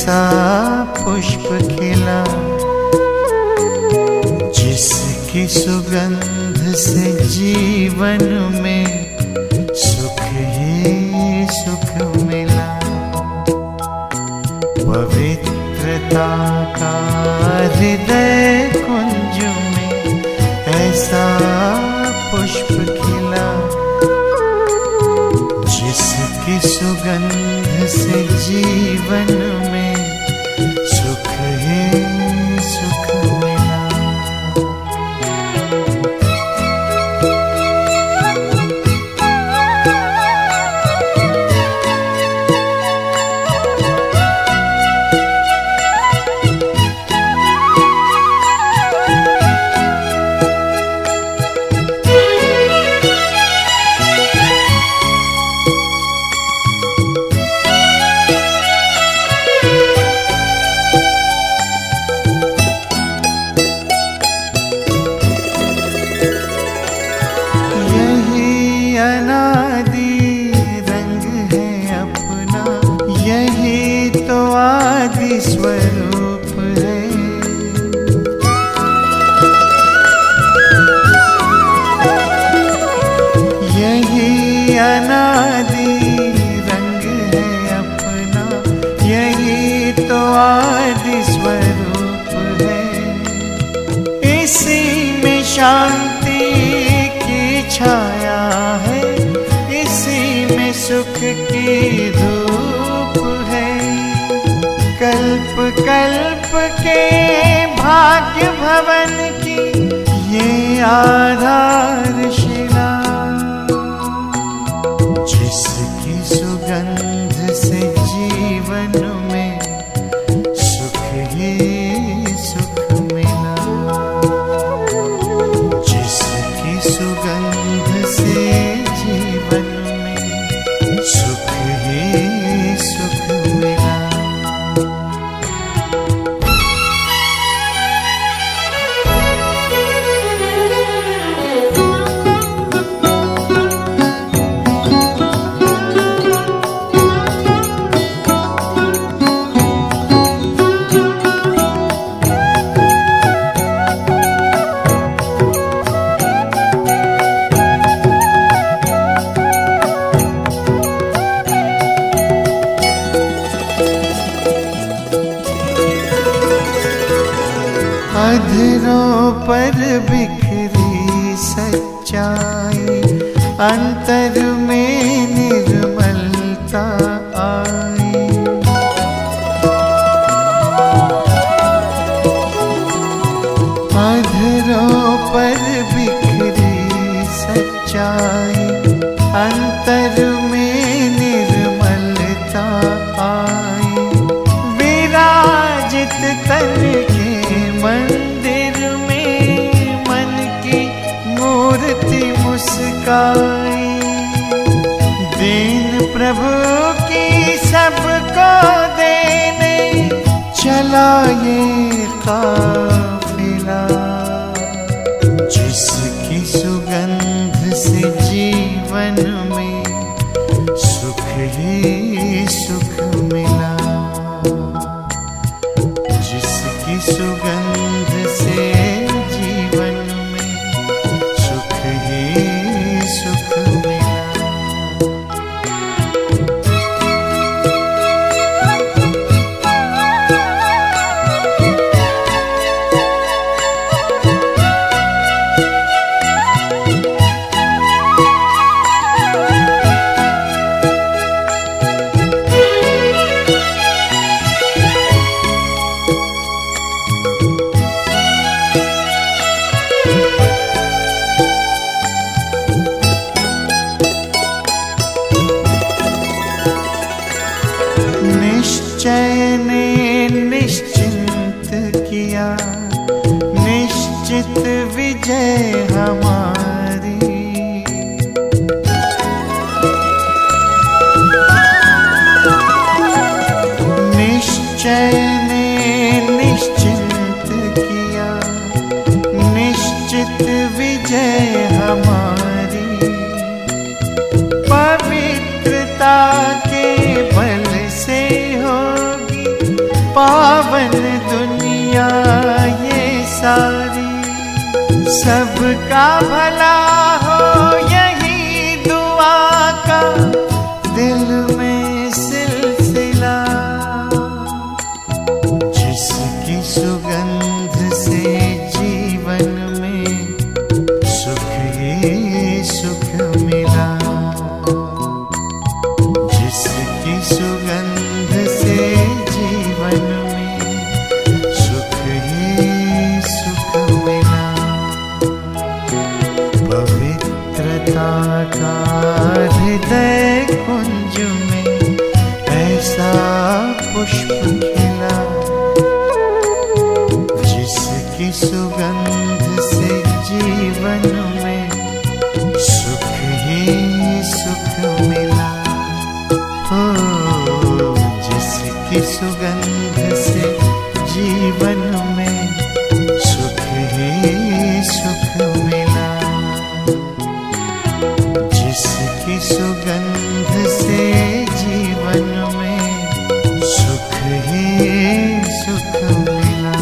ऐसा पुष्प खिला जिसकी सुगंध से जीवन में सुख ही सुख मिला। पवित्रता का हृदय कुंज में ऐसा पुष्प खिला जिसकी सुगंध से जीवन में सुख ही सुख मिला। स्वरूप है यही अनादि रंग है अपना, यही तो आदि स्वरूप है। इसी में शांति की छाया है, इसी में सुख की धूप है। कल्प कल्प के भाग्य भवन की ये आधारशिला, जिसकी सुगंध से जीवन में सुख ही सुख मिला। जिसकी सुगंध से जीवन में सुख ही सुख मिला। अधरों पर बिखरी सच्चाई, अंतर में निर्मलता आई। अधरों पर बिखरी सच्चाई, अंतर में निर्मलता आई। विराजित तन के मंदिर में मन की मूर्ति मुस्काई। दीन प्रभु की सबको देने चला ये काफिला, जिसकी सुगंध से जीवन में सुख ही सुख मिला। जिसकी सुगंध से जीवन में सुख ही सुख मिला। निश्चय ने निश्चिंत किया, निश्चित विजय हमारी। निश्चय ने निश्चिंत किया, निश्चित विजय हमारी। पवित्रता के बल से होगी पावन दुनिया ये सारी, सबका भला हो यही दुआ का दिल में सिलसिला। जिसकी सुगंध से जीवन में सुख ही सुख मिला, जिसकी सुगंध से जीवन में सुख ही सुख मिला। पवित्रता का हृदय कुंज में ऐसा पुष्प खिला, जिसकी सुगंध से जीवन में सुख ही सुख मिला। हो जिसकी सुगंध से जीवन में सुख ही सुख मिला, जिसकी सुगंध से जीवन में सुख ही सुख मिला।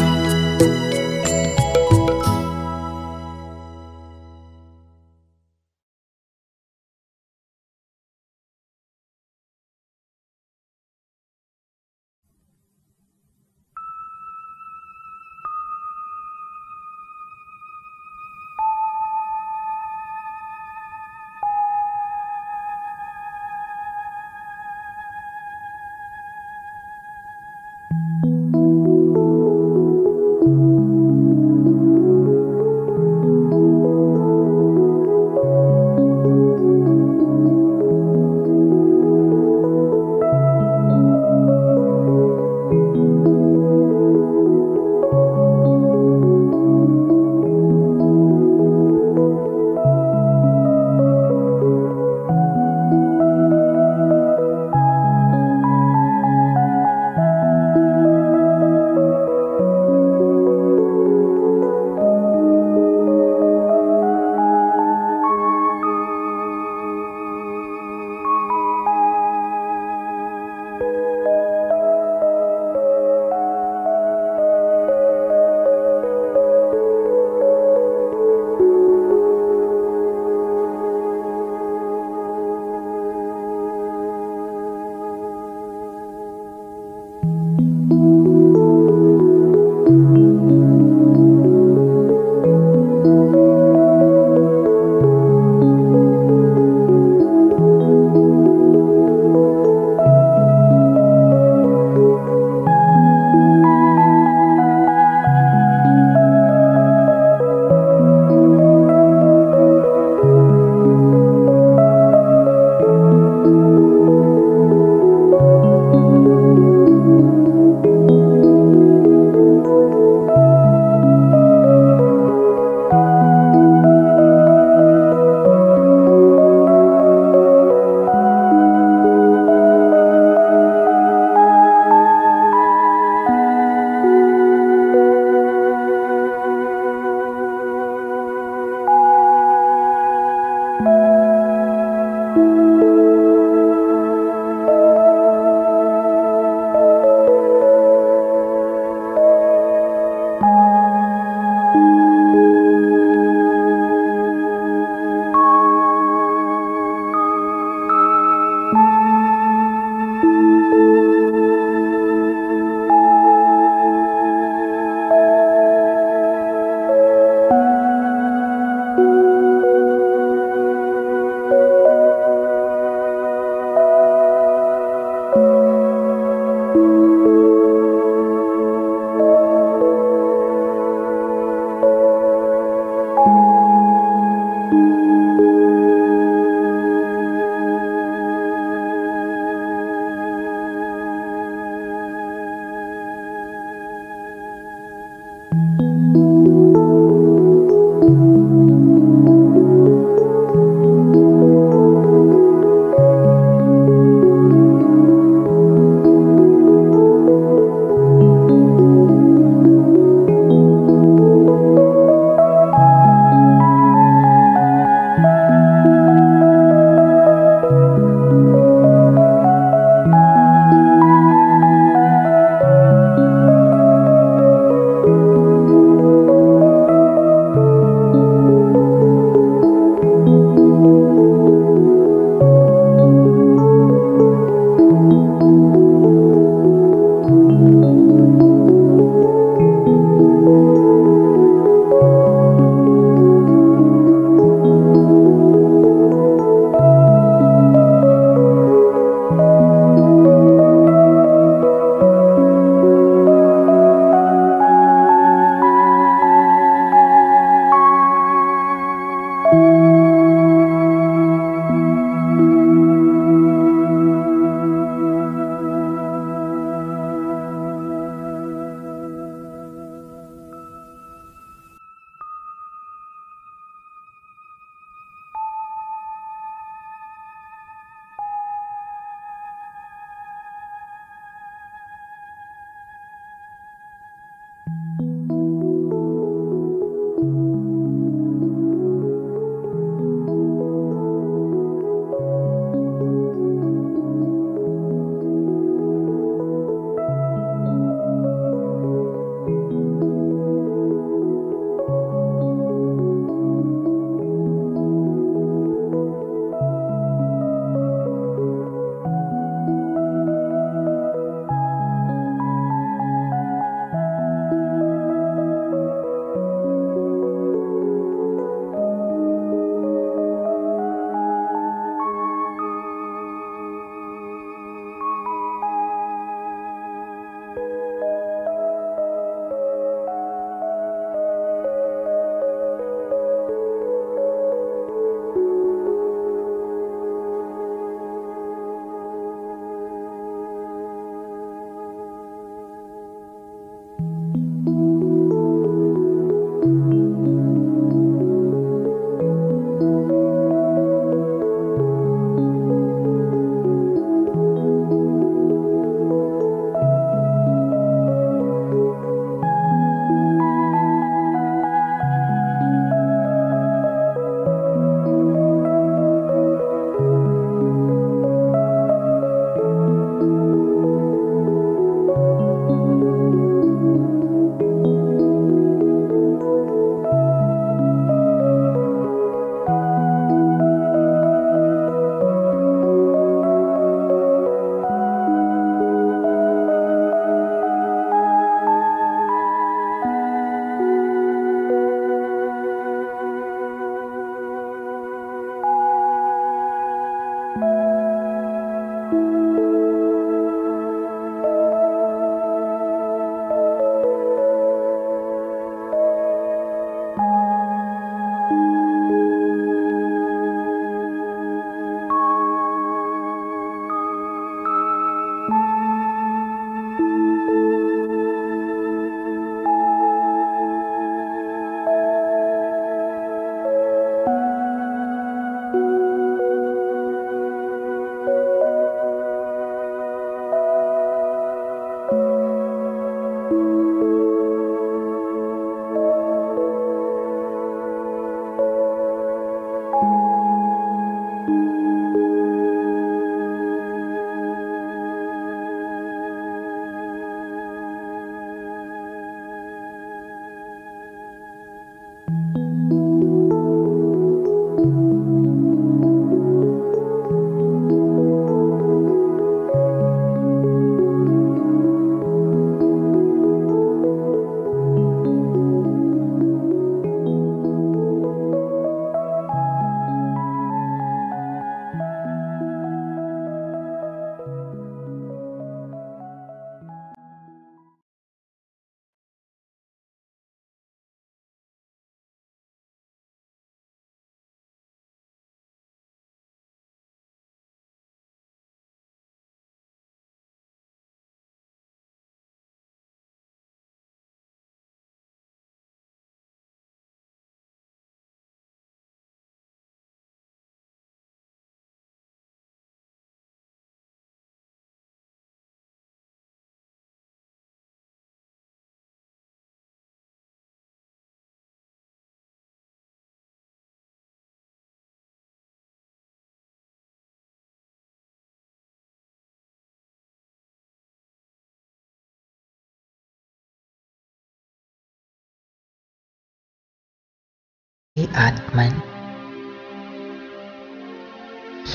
आत्मन,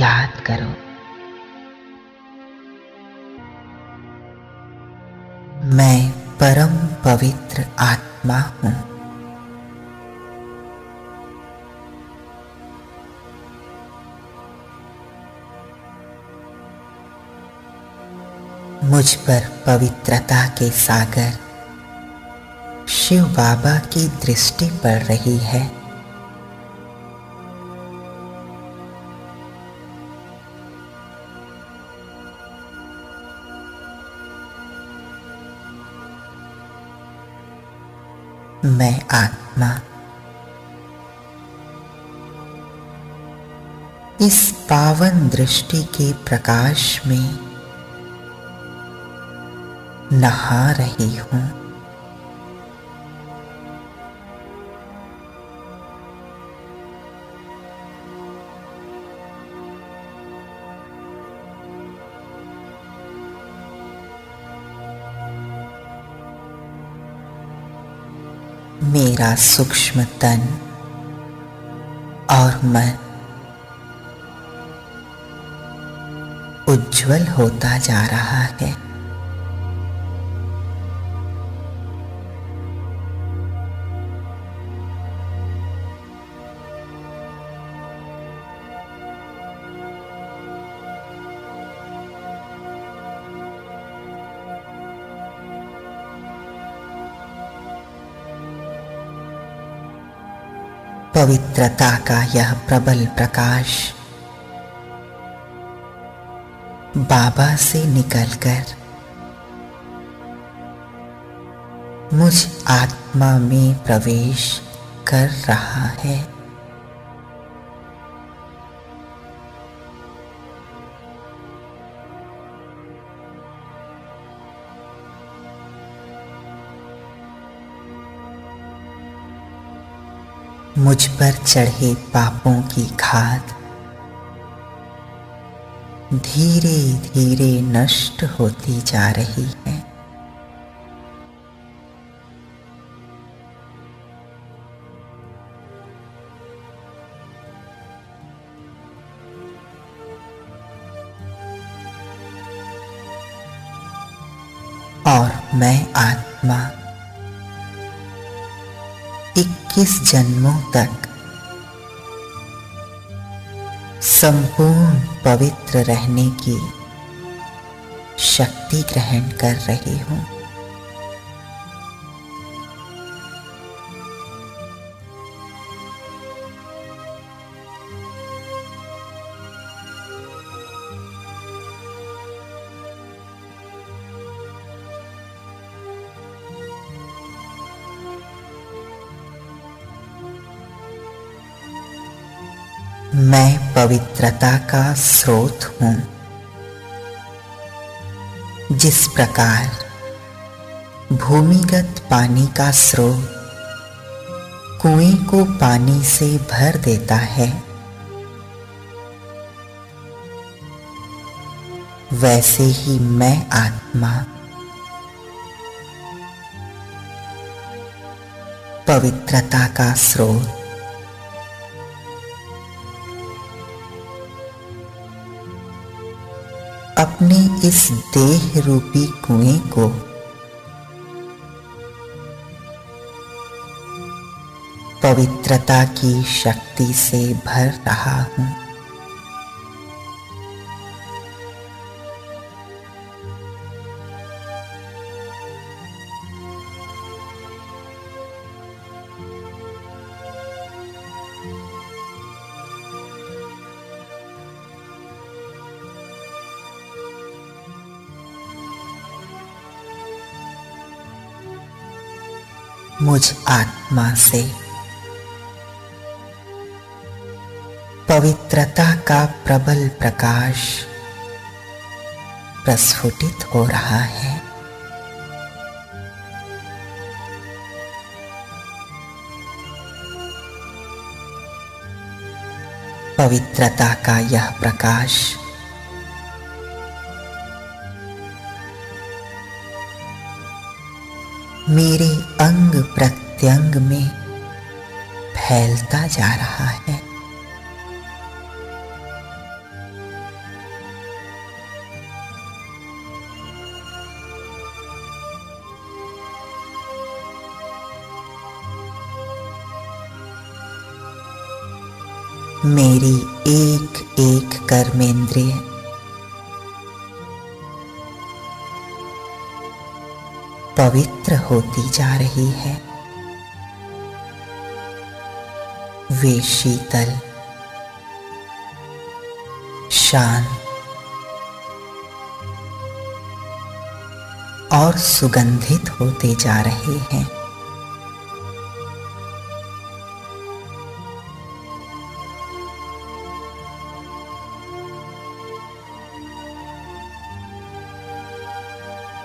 याद करो, मैं परम पवित्र आत्मा हूं। मुझ पर पवित्रता के सागर शिव बाबा की दृष्टि पड़ रही है। मैं आत्मा इस पावन दृष्टि के प्रकाश में नहा रही हूं। मेरा सूक्ष्म तन और मन उज्जवल होता जा रहा है। पवित्रता का यह प्रबल प्रकाश बाबा से निकलकर मुझ आत्मा में प्रवेश कर रहा है। मुझ पर चढ़े पापों की खाद धीरे धीरे नष्ट होती जा रही है। और मैं आत्मा 21 जन्मों तक संपूर्ण पवित्र रहने की शक्ति ग्रहण कर रही हूं। मैं पवित्रता का स्रोत हूं। जिस प्रकार भूमिगत पानी का स्रोत कुएं को पानी से भर देता है, वैसे ही मैं आत्मा पवित्रता का स्रोत अपने इस देह रूपी कुएं को पवित्रता की शक्ति से भर रहा हूं। मुझ आत्मा से पवित्रता का प्रबल प्रकाश प्रस्फुटित हो रहा है। पवित्रता का यह प्रकाश मेरे अंग प्रत्यंग में फैलता जा रहा है। मेरी एक एक कर्मेंद्रिय पवित्र होती जा रही है। वे शीतल, शांत और सुगंधित होते जा रहे हैं।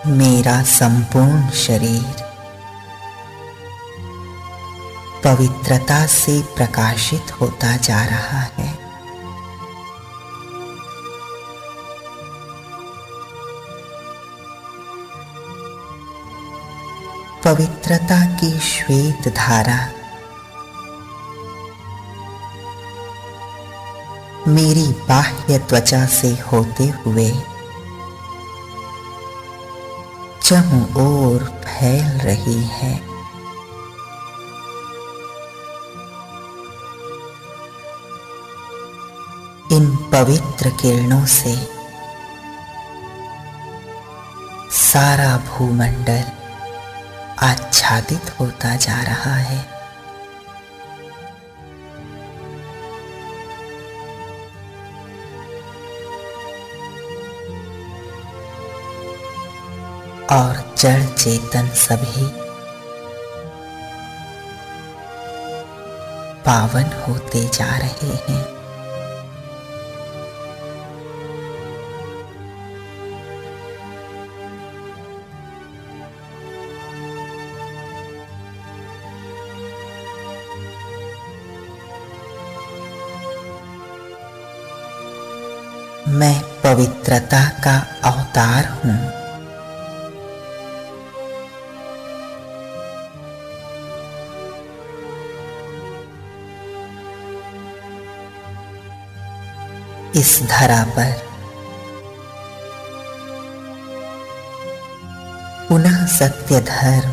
मेरा संपूर्ण शरीर पवित्रता से प्रकाशित होता जा रहा है। पवित्रता की श्वेत धारा मेरी बाह्य त्वचा से होते हुए चारों ओर फैल रही है। इन पवित्र किरणों से सारा भूमंडल आच्छादित होता जा रहा है। और जड़ चेतन सभी पावन होते जा रहे हैं। मैं पवित्रता का अवतार हूं। इस धरा पर पुनः सत्य धर्म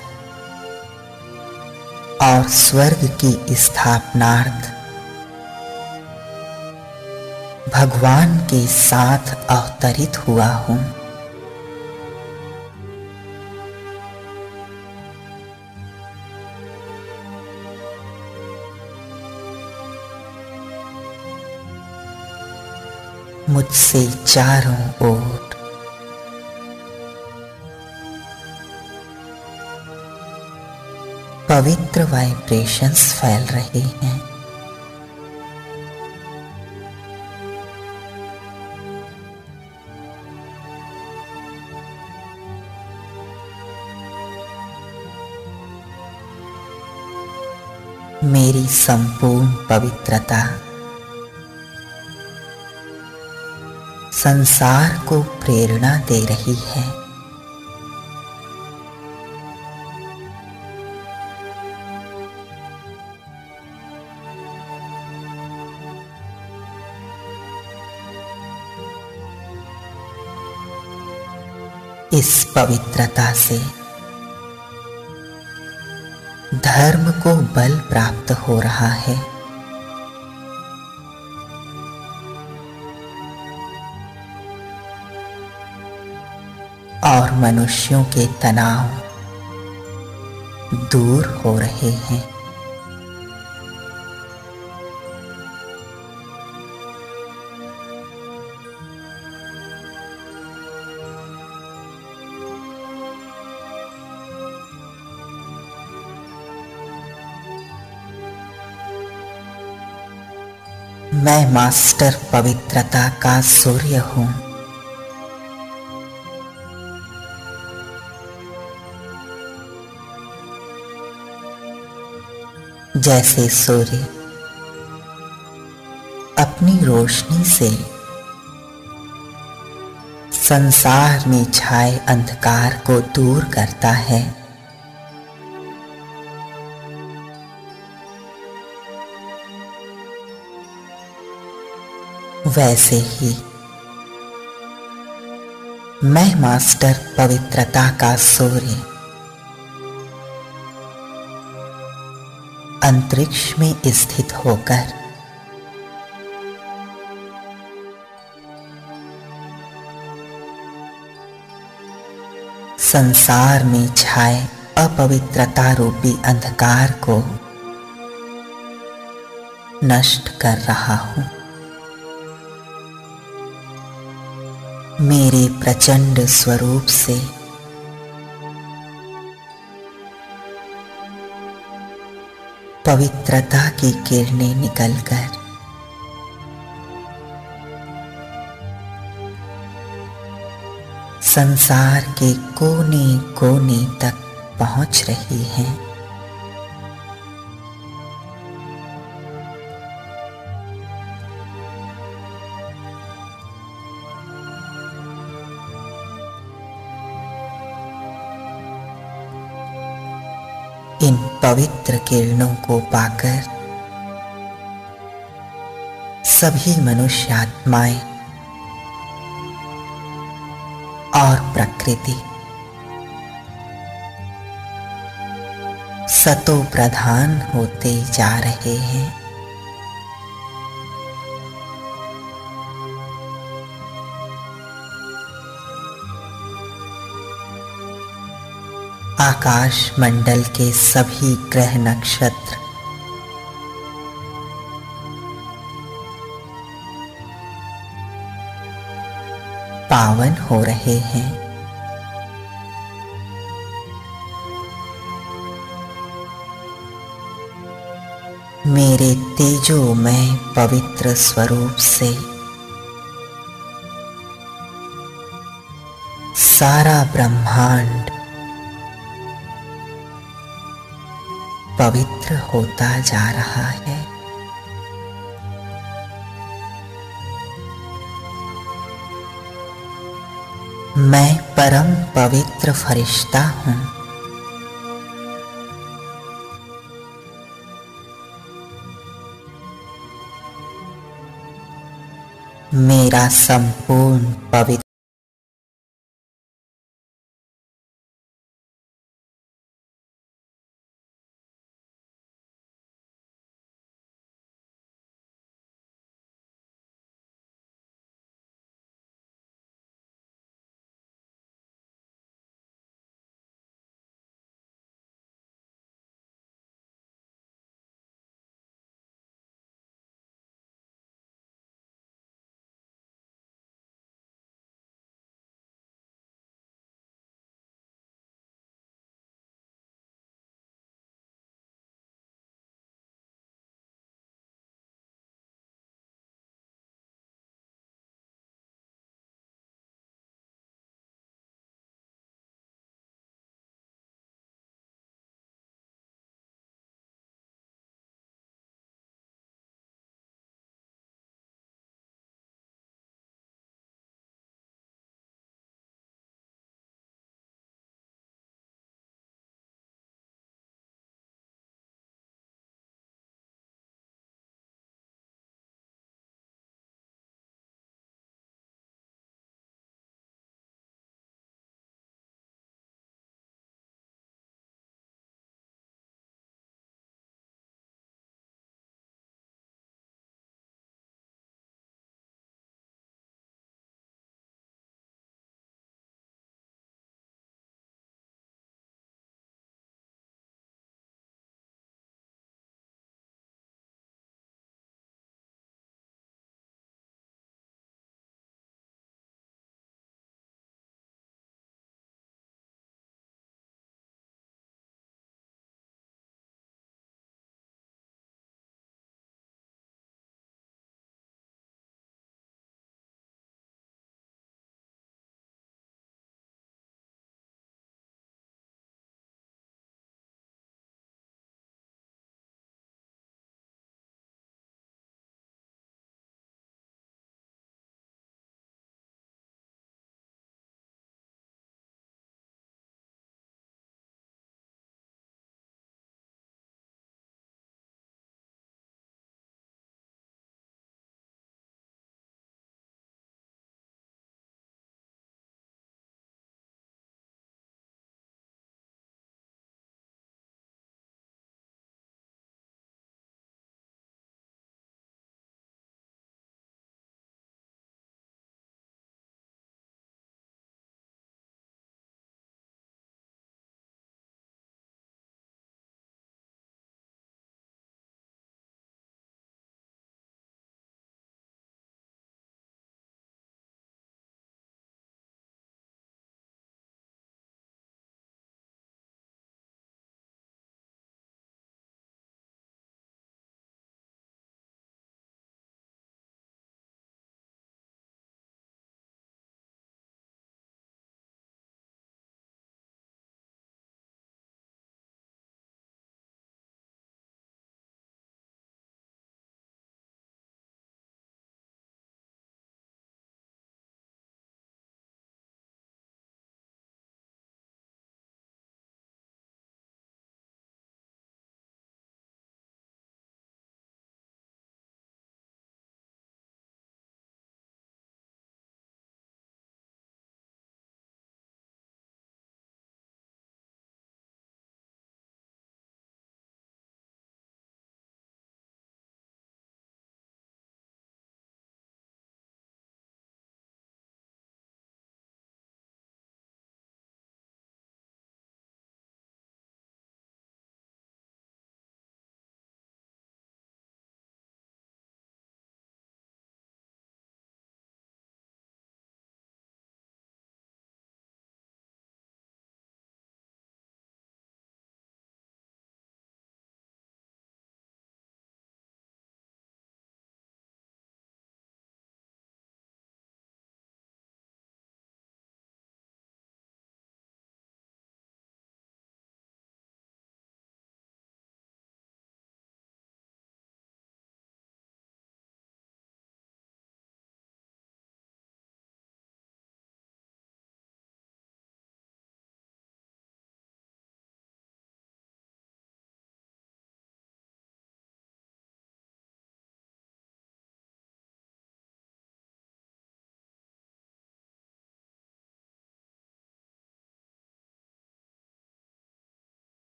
और स्वर्ग की स्थापनार्थ भगवान के साथ अवतरित हुआ हूं। मुझसे चारों ओर पवित्र वाइब्रेशंस फैल रहे हैं। मेरी संपूर्ण पवित्रता संसार को प्रेरणा दे रही है। इस पवित्रता से धर्म को बल प्राप्त हो रहा है। और मनुष्यों के तनाव दूर हो रहे हैं। मैं मास्टर पवित्रता का सूर्य हूं। जैसे सूर्य अपनी रोशनी से संसार में छाए अंधकार को दूर करता है, वैसे ही मैं मास्टर पवित्रता का सूर्य अंतरिक्ष में स्थित होकर संसार में छाए अपवित्रता रूपी अंधकार को नष्ट कर रहा हूं। मेरे प्रचंड स्वरूप से पवित्रता की किरणें निकलकर संसार के कोने कोने तक पहुंच रही हैं। इन पवित्र किरणों को पाकर सभी मनुष्य आत्माएं और प्रकृति सतो प्रधान होते जा रहे हैं। आकाश मंडल के सभी ग्रह नक्षत्र पावन हो रहे हैं। मेरे तेजोमय पवित्र स्वरूप से सारा ब्रह्मांड पवित्र होता जा रहा है। मैं परम पवित्र फरिश्ता हूं। मेरा संपूर्ण पवित्र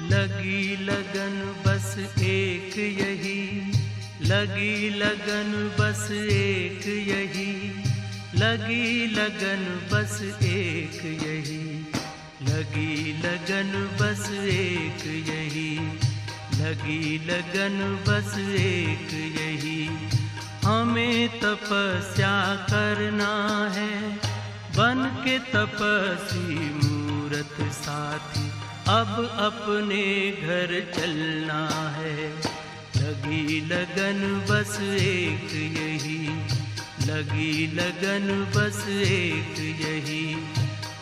लगी लगन बस एक यही, लगी लगन बस एक यही, लगी लगन बस एक यही, लगी लगन बस एक यही, लगी लगन बस एक यही। हमें तपस्या करना है बन के तपस्वी मूरत साथी, अब अपने घर चलना है। लगी लगन बस एक यही, लगी लगन बस एक यही।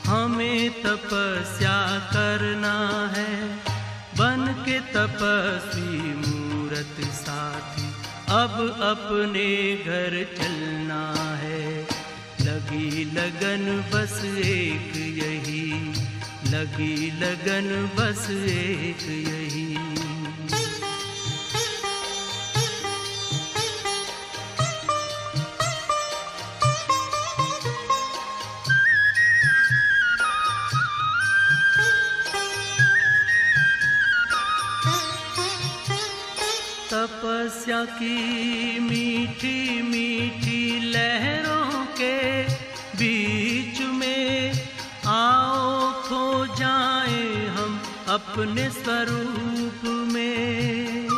हमें तपस्या करना है बन के तपस्वी मूरत साथी, अब अपने घर चलना है। लगी लगन बस एक यही, लगी लगन बस एक यही। तपस्या की मीठी मीठी लहरों के बीच में आओ खो जाए हम अपने स्वरूप में।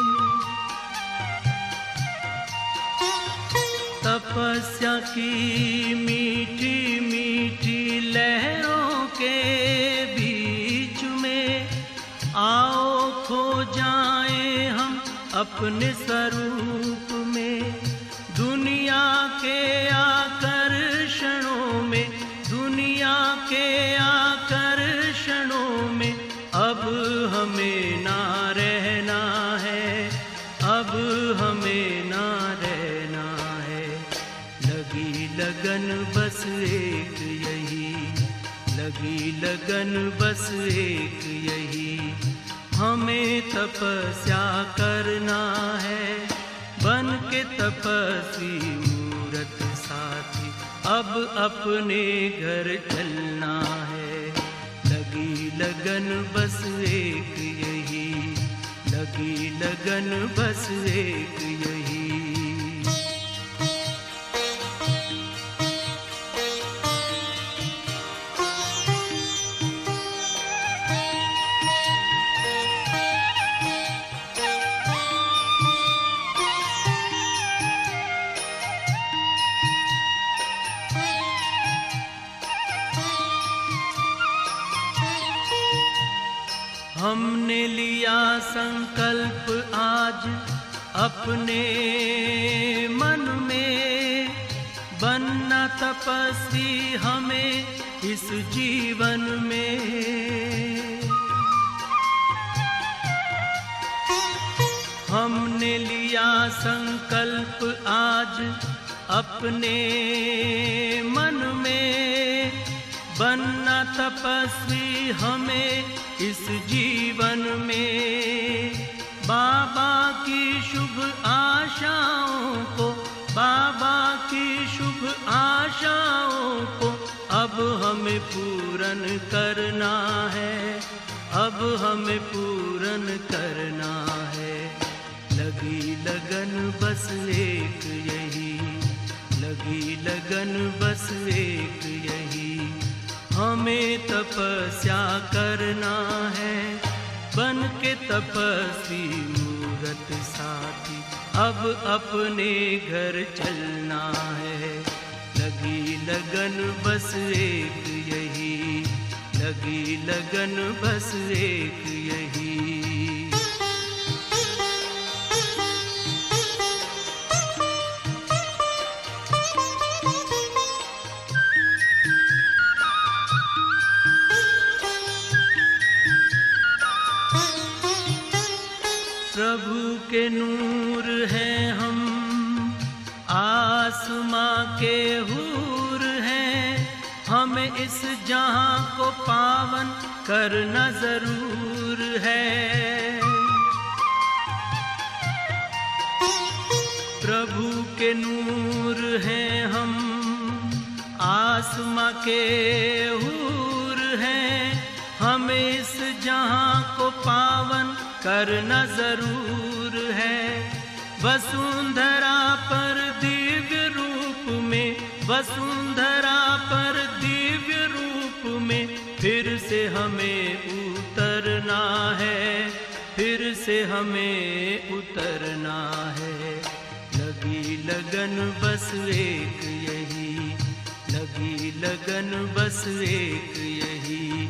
तपस्या की मीठी मीठी लहरों के बीच में आओ खो जाए हम अपने स्वरूप में। दुनिया के आकर्षणों में, दुनिया के आकर्षणों में अब हमें ना रहना है, अब हमें ना रहना है। लगी लगन बस एक यही, लगी लगन बस एक यही। हमें तपस्या करना है बन के तपस्वी मूरत साथी, अब अपने घर चलना है। लगी लगन बस एक यही, लगी लगन बस एक यही। हमने लिया संकल्प आज अपने मन में, बनना तपस्वी हमें इस जीवन में। हमने लिया संकल्प आज अपने मन में, बनना तपस्वी हमें इस जीवन में। बाबा की शुभ आशाओं को, बाबा की शुभ आशाओं को अब हमें पूर्ण करना है, अब हमें पूर्ण करना है। लगी लगन बस एक यही, लगी लगन बस एक यही। हमें तपस्या करना है बन के तपस्वी मूरत साथी, अब अपने घर चलना है। लगी लगन बस एक यही, लगी लगन बस एक यही। प्रभु के नूर हैं हम, आसमां के हूर हैं। हमें इस जहां को पावन करना जरूर है। प्रभु के नूर हैं हम, आसमां के हूर हैं, हमें इस जहां को पावन करना जरूर है। वसुंधरा पर दिव्य रूप में, वसुंधरा पर दिव्य रूप में फिर से हमें उतरना है, फिर से हमें उतरना है। लगी लगन बस एक यही, लगी लगन बस एक यही,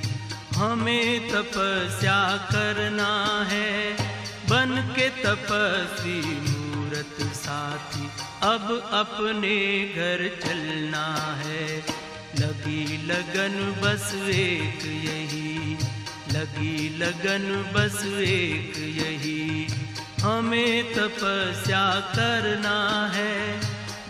हमें तपस्या करना है। बन के तपस्वी मूरत साथी अब अपने घर चलना है। लगी लगन बस एक यही, लगी लगन बस एक यही, हमें तपस्या करना है।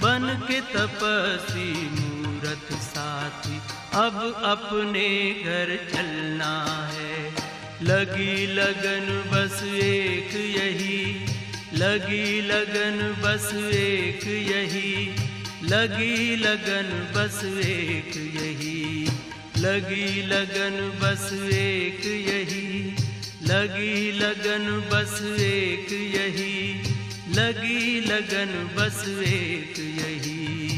बन के तपस्वी मूरत साथी अब अपने घर चलना है। लगी लगन बस एक यही, लगी लगन बस एक यही, लगी लगन बस एक यही, लगी लगन बस एक यही, लगी लगन बस एक यही, लगी लगन बस एक यही।